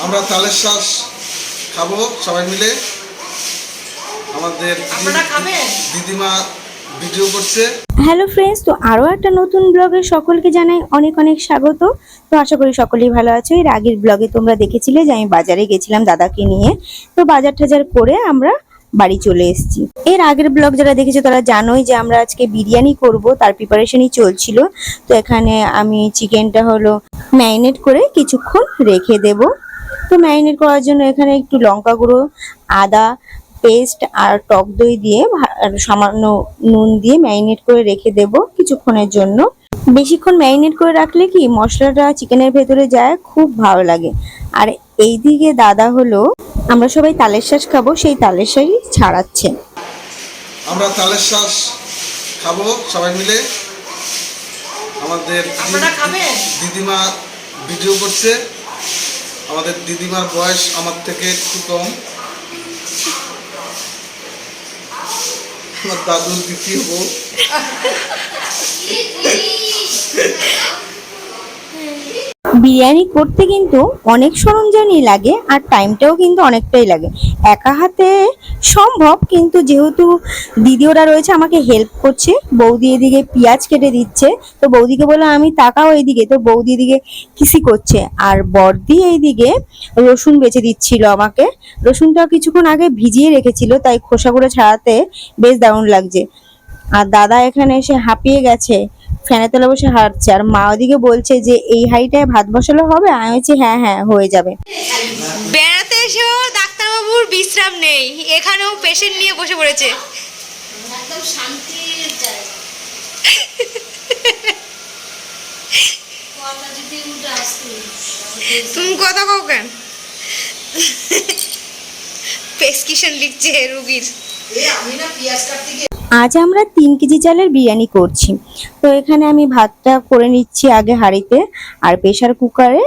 আমরা তালের শ্বাস খাবো সবাই মিলে। আমাদের দিদিমা ভিডিও করছে। হ্যালো ফ্রেন্ডস, তো আরও একটা নতুন ব্লগে সকলকে জানাই অনেক অনেক স্বাগত। তো আশা করি সকলেই ভালো আছো। এর আগের ব্লগে তোমরা দেখেছিলে যে আমি বাজারে গেছিলাম দাদাকে নিয়ে। তো বাজার টাজার করে আমরা বাড়ি চলে এসেছি। এর আগের ব্লগ যারা দেখেছো তারা জানোই যে আমরা আজকে বিরিয়ানি করব, তার প্রিপারেশনই চলছিল। তো এখানে আমি চিকেনটা হলো ম্যারিনেট করে কিছুক্ষণ রেখে দেব। তো ম্যারিনেট করার জন্য এখানে একটু লঙ্কা গুঁড়ো, আদা পেস্ট আর টক দই দিয়ে সামান্য নুন দিয়ে ম্যারিনেট করে রেখে দেব কিছুক্ষণের জন্য। বেশিক্ষণ ম্যারিনেট করে রাখলে কি মশলাটা চিকেনের ভেতরে যায়, খুব ভালো লাগে। আর এইদিকে দাদা হলো আমরা সবাই তালের শ্বাস খাবো, সেই তালের শ্বাসই ছাড়াচ্ছে। আমরা তালের শ্বাস খাবো সবাই মিলে। আমাদের দিদিমা ভিডিও করছে। আমাদের দিদিমার বয়স আমার থেকে একটু কম। আমার দাদুর দ্বিতীয় বউ। বিরিয়ানি করতে কিন্তু অনেক সরঞ্জামই লাগে আর টাইমটাও কিন্তু অনেকটাই লাগে। একা হাতে সম্ভব, কিন্তু যেহেতু দিদি ওরা রয়েছে আমাকে হেল্প করছে। বৌদি এদিকে পেঁয়াজ কেটে দিচ্ছে, তো বৌদিকে বললাম আমি তাকাও এইদিকে, তো বৌদি এদিকে কিসি করছে। আর বড়দি এইদিকে রসুন বেছে দিচ্ছিল আমাকে। রসুনটা কিছুক্ষণ আগে ভিজিয়ে রেখেছিল, তাই খোসাগুলো ছাড়াতে বেশ দারুণ লাগছে। আর দাদা এখানে এসে হাঁপিয়ে গেছে, ফ্যানের তলে বসে হাঁটছে। আর মা ওদিকে বলছে যে এই হাঁড়িটায় ভাত বসালে হবে। আমি বলছি হ্যাঁ হ্যাঁ হয়ে যাবে। বেড়াতে এসেও ডাক্তারবাবুর বিশ্রাম নেই, এখানেও পেশেন্ট নিয়ে বসে পড়েছে। একদম শান্তির জায়গা। কথা যদি উল্টো আসতে তুমি কথা কও কেন? প্রেসক্রিপশন লিখছে রোগীর। আমি না পেঁয়াজ কাটতে গিয়ে আজ আমরা 3 কেজি চালের বিরিয়ানি করছি। তো এখানে আমি ভাতটা করে নিচ্ছি আগে হাঁড়িতে, আর প্রেসার কুকারে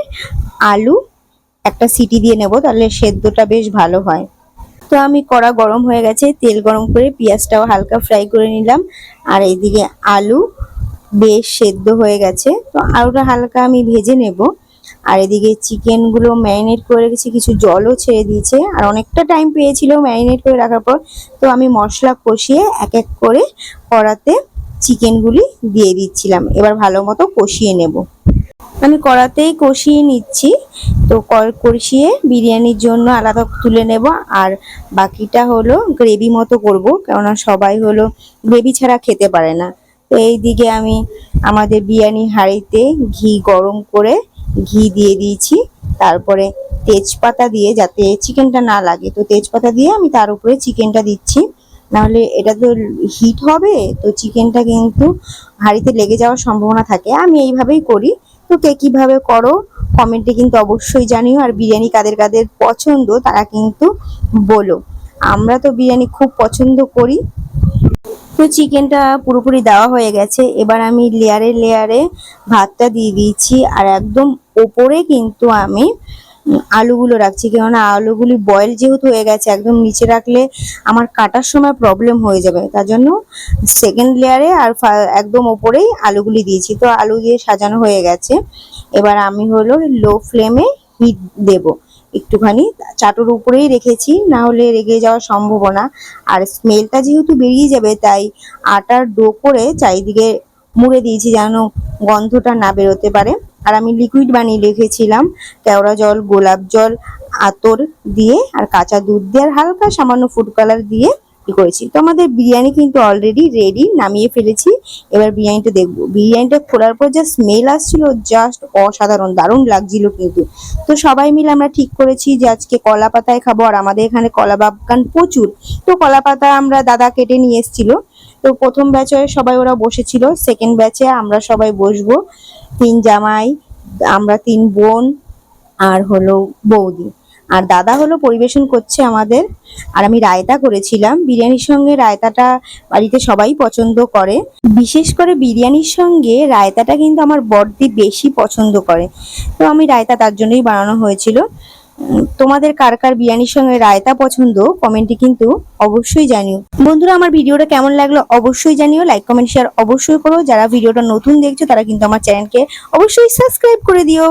আলু একটা সিটি দিয়ে নেব, তাহলে সেদ্ধটা বেশ ভালো হয়। তো আমি কড়া গরম হয়ে গেছে, তেল গরম করে পেঁয়াজটাও হালকা ফ্রাই করে নিলাম। আর এইদিকে আলু বেশ সেদ্ধ হয়ে গেছে, তো আলুটা হালকা আমি ভেজে নেব। আর এদিকে চিকেনগুলো ম্যারিনেট করে রেখেছি, কিছু জলও ছেড়ে দিয়েছে। আর অনেকটা টাইম পেয়েছিল ম্যারিনেট করে রাখার পর। তো আমি মশলা কষিয়ে এক এক করে কড়াতে চিকেনগুলি দিয়ে দিচ্ছিলাম। এবার ভালো মতো কষিয়ে নেব। আমি কড়াতেই কষিয়ে নিচ্ছি। তো কষিয়ে বিরিয়ানির জন্য আলাদা তুলে নেব, আর বাকিটা হলো গ্রেভি মতো করব, কেননা সবাই হলো গ্রেভি ছাড়া খেতে পারে না। তো এইদিকে আমি আমাদের বিরিয়ানি হাঁড়িতে ঘি গরম করে ঘি দিয়ে দিয়েছি। তারপরে তেজপাতা দিয়ে, যাতে চিকেনটা না লাগে, তো তেজপাতা দিয়ে আমি তার উপরে চিকেনটা দিচ্ছি। নাহলে এটা তো হিট হবে, তো চিকেনটা কিন্তু হাঁড়িতে লেগে যাওয়ার সম্ভাবনা থাকে। আমি এইভাবেই করি। তো কে কিভাবে করো কমেন্টে কিন্তু অবশ্যই জানিও। আর বিরিয়ানি কাদের কাদের পছন্দ তারা কিন্তু বলো। আমরা তো বিরিয়ানি খুব পছন্দ করি। তো চিকেনটা পুরোপুরি দেওয়া হয়ে গেছে। এবার আমি লেয়ারে লেয়ারে ভাতটা দিয়ে দিয়েছি, আর একদম ওপরে কিন্তু আমি আলুগুলো রাখছি, কেননা আলুগুলি বয়েল যেহেতু হয়ে গেছে, একদম নিচে রাখলে আমার কাটার সময় প্রবলেম হয়ে যাবে। তার জন্য সেকেন্ড লেয়ারে আর একদম ওপরেই আলুগুলি দিয়েছি। তো আলু দিয়ে সাজানো হয়ে গেছে। এবার আমি হলো লো ফ্লেমে হিট দেব একটুখানি, চাটুর উপরেই রেখেছি, না হলে রেগে যাওয়ার সম্ভাবনা। আর স্মেলটা যেহেতু বেরিয়ে যাবে, তাই আটার ডো করে চারিদিকে মুড়ে দিয়েছি যেন গন্ধটা না বেরোতে পারে। আর আমি লিকুইড বানিয়ে রেখেছিলাম, কেওড়া জল, গোলাপ জল, আতর দিয়ে আর কাঁচা দুধ দিয়ে আর হালকা সামান্য ফুড কালার দিয়ে করেছি। তো আমাদের বিরিয়ানি কিন্তু অলরেডি রেডি, নামিয়ে ফেলেছি। এবার বিরিয়ানিটা দেখবো। বিরিয়ানিটা খোলার পর যা স্মেল আসছিল, জাস্ট অসাধারণ, দারুণ লাগছিল কিন্তু। তো সবাই মিলে আমরা ঠিক করেছি যে আজকে কলা পাতায় খাবো। আর আমাদের এখানে কলা বাগান প্রচুর, তো কলা পাতা আমরা দাদা কেটে নিয়ে এসেছিল। তো প্রথম ব্যাচে সবাই ওরা বসেছিল, সেকেন্ড ব্যাচে আমরা সবাই বসবো। 3 জামাই, আমরা 3 বোন, আর হলো বৌদি, আর দাদা হলো পরিবেশন করছে আমাদের। আর আমি রায়তা করেছিলাম। বিরিয়ানির সঙ্গে রায়তাটা বাড়িতে সবাই পছন্দ করে, বিশেষ করে বিরিয়ানির সঙ্গে রায়তাটা কিন্তু আমার বড়দি বেশি পছন্দ করে। তো আমি রায়তা তার জন্যই বানানো হয়েছিল। তোমাদের কার কার বিরিয়ানির সঙ্গে রায়তা পছন্দ কমেন্টে কিন্তু অবশ্যই জানিও। বন্ধুরা, আমার ভিডিওটা কেমন লাগলো অবশ্যই জানিও, লাইক কমেন্ট শেয়ার অবশ্যই করো। যারা ভিডিওটা নতুন দেখছো তারা কিন্তু আমার চ্যানেলকে অবশ্যই সাবস্ক্রাইব করে দিও।